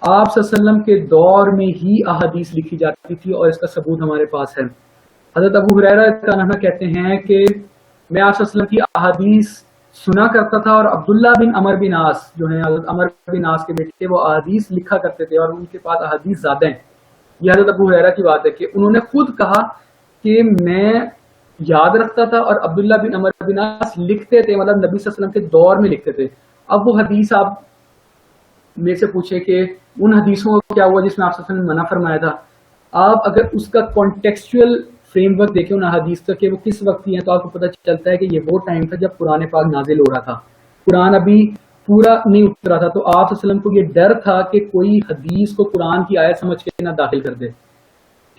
آپ صلی اللہ علیہ وسلم کے دور میں ہی احادیث لکھی جاتی تھی، اور اس کا ثبوت ہمارے پاس ہے۔ حضرت ابو ہریرہ رضی اللہ عنہ کہتے ہیں کہ میں آپ صلی اللہ علیہ وسلم کی احادیث سنا کرتا تھا، اور عبداللہ بن عمر بن عاص جو ہیں حضرت عمر بن عاص کے بیٹے، وہ احادیث لکھا کرتے تھے، اور ان کے پاس احادیث زیادہ ہیں۔ یہ حضرت ابو ہریرہ کی بات ہے کہ انہوں نے خود کہا کہ میں یاد رکھتا تھا، اور عبداللہ بن عمر بن عاص لکھتے تھے، مطلب نبی صلی اللہ علیہ وسلم کے دور میں لکھتے تھے۔ اب وہ حدیث آپ میں سے پوچھے کہ ان حدیثوں کا کیا ہوا جس میں آپ صلی اللہ علیہ وسلم نے منع فرمایا تھا، آپ اگر اس کا کانٹیکسچوئل فریم ورک دیکھیں ان حدیث کا کہ وہ کس وقت کی ہیں، تو آپ کو پتہ چلتا ہے کہ یہ وہ ٹائم تھا جب قرآن پاک نازل ہو رہا تھا، قرآن ابھی پورا نہیں اترا تھا۔ تو آپ صلی اللہ علیہ وسلم کو یہ ڈر تھا کہ کوئی حدیث کو قرآن کی آیت سمجھ کے نہ داخل کر دے،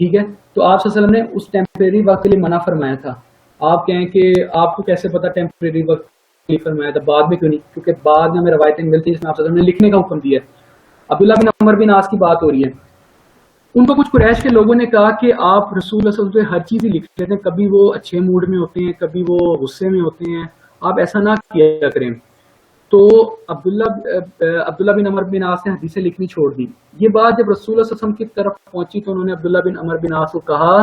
ٹھیک ہے۔ تو آپ صلی اللہ علیہ وسلم نے اس ٹیمپریری وقت کے لیے منع فرمایا تھا۔ آپ کہیں کہ آپ کو کیسے پتا ٹیمپریری وقت کے لیے فرمایا تھا، بعد میں کیوں نہیں؟ کیونکہ بعد میں ہمیں روایتیں ملتی ہیں جس میں آپ صلی اللہ علیہ وسلم نے لکھنے کا حکم دیا ہے۔ عبداللہ بن عمر بن عاص کی بات ہو رہی ہے، ان کو کچھ قریش کے لوگوں نے کہا کہ آپ رسول اللہ صلی اللہ علیہ وسلم سے ہر چیز ہی لکھ لیتے ہیں، کبھی وہ اچھے موڈ میں ہوتے ہیں، کبھی وہ غصے میں ہوتے ہیں، آپ ایسا نہ کیا کریں۔ تو عبداللہ بن عمر بن عاص نے حدیثیں لکھنی چھوڑ دی۔ یہ بات جب رسول اللہ صلی اللہ علیہ وسلم کی طرف پہنچی تو انہوں نے عبداللہ بن عمر بن عاص کو کہا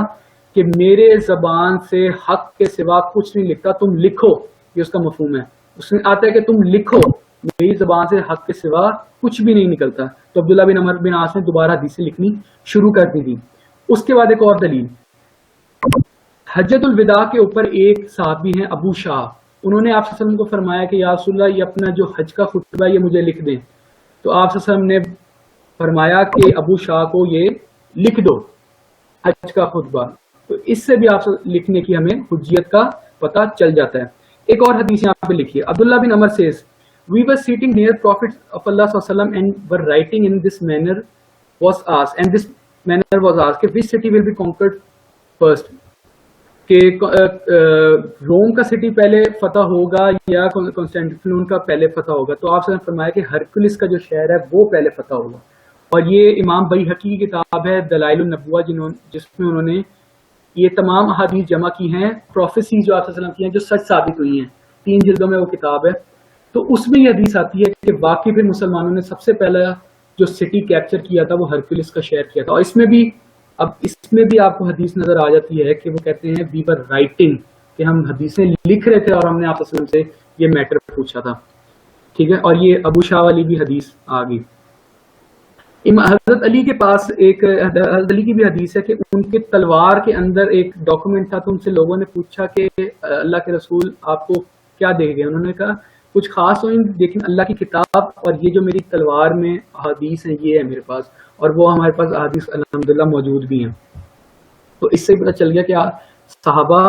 کہ میرے زبان سے حق کے سوا کچھ نہیں لکھتا، تم لکھو۔ یہ اس کا مفہوم ہے، اس میں آتا ہے کہ تم لکھو، میری زبان سے حق کے سوا کچھ بھی نہیں نکلتا۔ تو عبداللہ بن عمر بن عاص نے دوبارہ حدیثیں لکھنی شروع کر دی تھی۔ اس کے بعد ایک اور دلیل، حجۃ الوداع کے اوپر ایک صحابی ہیں ابو شاہ، انہوں نے آپ صلی اللہ علیہ وسلم کو فرمایا کہ یا رسول اللہ یہ اپنا جو حج کا خطبہ ہے یہ مجھے لکھ دیں۔ تو آپ صلی اللہ علیہ وسلم نے فرمایا کہ ابو شاہ کو یہ لکھ دو حج کا خطبہ۔ تو اس سے بھی آپ لکھنے کی ہمیں حجیت کا پتہ چل جاتا ہے۔ ایک اور حدیث یہاں پہ لکھی ہے، عبداللہ بن عمر says we were sitting near Prophet of Allah صلی اللہ علیہ وسلم and were writing in this manner was asked کہ which city will be conquered first، کہ روم کا سٹی پہلے فتح ہوگا یا کنسٹینٹینوپل کا پہلے فتح ہوگا۔ تو آپ سے فرمایا کہ ہرکلس کا جو شہر ہے وہ پہلے فتح ہوگا، اور یہ امام بیہقی کی کتاب ہے دلائل النبوہ جس میں انہوں نے یہ تمام احادیث جمع کی ہیں، پروفیسی جو آپ صلی اللہ علیہ وسلم کی ہیں جو سچ ثابت ہوئی ہیں، 3 جلدوں میں وہ کتاب ہے۔ تو اس میں یہ حدیث آتی ہے کہ واقعی پھر مسلمانوں نے سب سے پہلا جو سٹی کیپچر کیا تھا وہ ہرکلس کا شہر کیا تھا۔ اور اس میں بھی آپ کو حدیث نظر آ جاتی ہے کہ وہ کہتے ہیں وی ور رائٹنگ، کہ ہم حدیثیں لکھ رہے تھے اور ہم نے آپ صلی اللہ علیہ وسلم سے یہ میٹر پوچھا تھا، ٹھیک ہے۔ اور یہ ابو شاہ والی بھی حدیث آ گئی۔ حضرت علی کے پاس حضرت علی کی بھی حدیث ہے کہ ان کے تلوار کے اندر ایک ڈاکومنٹ تھا، تو ان سے لوگوں نے پوچھا کہ اللہ کے رسول آپ کو کیا دے گئے؟ انہوں نے کہا کچھ خاص نہیں، لیکن اللہ کی کتاب اور یہ جو میری تلوار میں احادیث ہیں یہ ہے میرے پاس، اور وہ ہمارے پاس احادیث الحمدللہ موجود بھی ہیں۔ تو اس سے پتہ چل گیا کہ صحابہ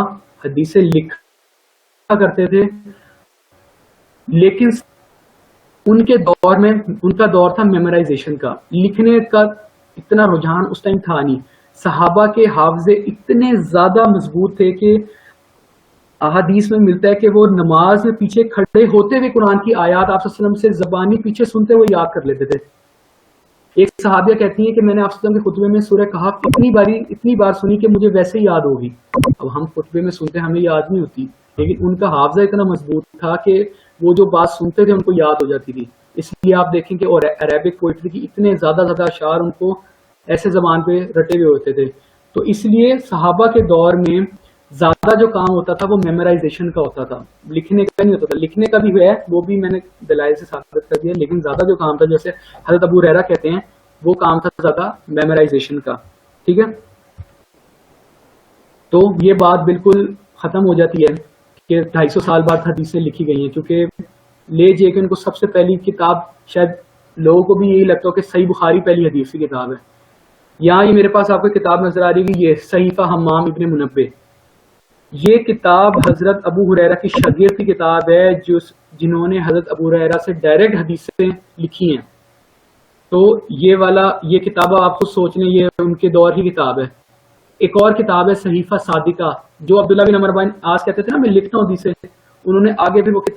حدیثیں لکھا کرتے تھے، لیکن ان کے دور میں ان کا دور تھا میمورائزیشن کا، لکھنے کا اتنا رجحان اس ٹائم تھا نہیں۔ صحابہ کے حافظے اتنے زیادہ مضبوط تھے کہ احادیث میں ملتا ہے کہ وہ نماز میں پیچھے کھڑے ہوتے ہوئے قرآن کی آیات آپ صلی اللہ علیہ وسلم سے زبانی پیچھے سنتے ہوئے یاد کر لیتے تھے۔ ایک صحابیہ کہتی ہیں کہ میں نے آپ صلی اللہ علیہ وسلم کے خطبے میں سورہ کہف اتنی بار سنی کہ مجھے ویسے ہی یاد ہوگی۔ اب ہم خطبے میں سنتے ہمیں یاد نہیں ہوتی، لیکن ان کا حافظہ اتنا مضبوط تھا کہ وہ جو بات سنتے تھے ان کو یاد ہو جاتی تھی۔ اس لیے آپ دیکھیں کہ اور عربک پوئٹری کی اتنے زیادہ اشعار ان کو ایسے زبان پہ رٹے ہوئے ہوتے تھے۔ تو اس لیے صحابہ کے دور میں زیادہ جو کام ہوتا تھا وہ میمورائزیشن کا ہوتا تھا، لکھنے کا نہیں ہوتا تھا۔ لکھنے کا بھی ہے، وہ بھی میں نے دلائل سے ثابت کر دیا، لیکن زیادہ جو کام تھا جیسے حضرت ابو ہریرہ کہتے ہیں وہ کام تھا زیادہ میمورائزیشن کا، ٹھیک ہے۔ تو یہ بات بالکل ختم ہو جاتی ہے کہ 250 سال بعد حدیثیں لکھی گئی ہیں، کیونکہ لے جے کہ ان کو سب سے پہلی کتاب شاید لوگوں کو بھی یہی لگتا ہو کہ صحیح بخاری پہلی حدیث کی کتاب ہے۔ یہاں یہ میرے پاس آپ کو کتاب نظر آ رہی ہے، یہ صحیفہ حمام ابن منبہ، یہ کتاب حضرت ابو ہریرہ کی شاگرد کی کتاب ہے جنہوں نے حضرت ابو ہریرہ سے ڈائریکٹ حدیثیں لکھی ہیں۔ تو یہ کتاب آپ کو سوچ لیں یہ ان کے دور کی کتاب ہے۔ ایک اور کتاب ہے صحیفہ صادقہ، جو عبداللہ بن عمر بن عاص کہتے تھے نا میں لکھتا ہوں حدیثیں، انہوں نے آگے بھی وہ کتاب